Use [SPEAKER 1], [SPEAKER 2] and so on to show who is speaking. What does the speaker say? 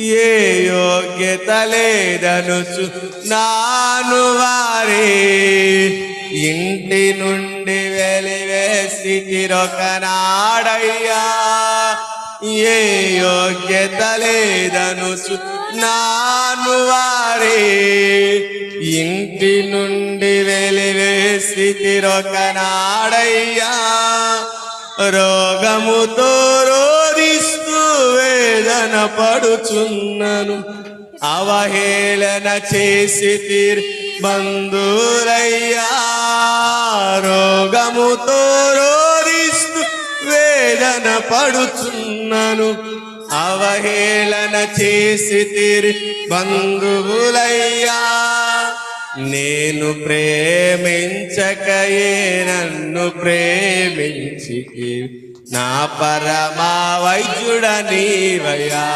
[SPEAKER 1] ఏ యోగ్యత లేదనుచు నాను వారే ఇంటి నుండి వెలివేసిరొకనాడయ్యా. ఏ యోగ్యత లేదనుచు నాను వారే ఇంటి నుండి వెలివేసిరొకనాడయ్యా. రోగముతో రోధిస్తూ వేదన పడుచున్నను అవహేళన చేసి బంధువులయ్యా. రోగముతో రోధిస్తూ వేదన పడుచున్నను అవహేళన చేసి బంధువులయ్యా. నేను ప్రేమించకయే నన్ను ప్రేమించి నా పరమా వైద్యుడ నీవయ్యా.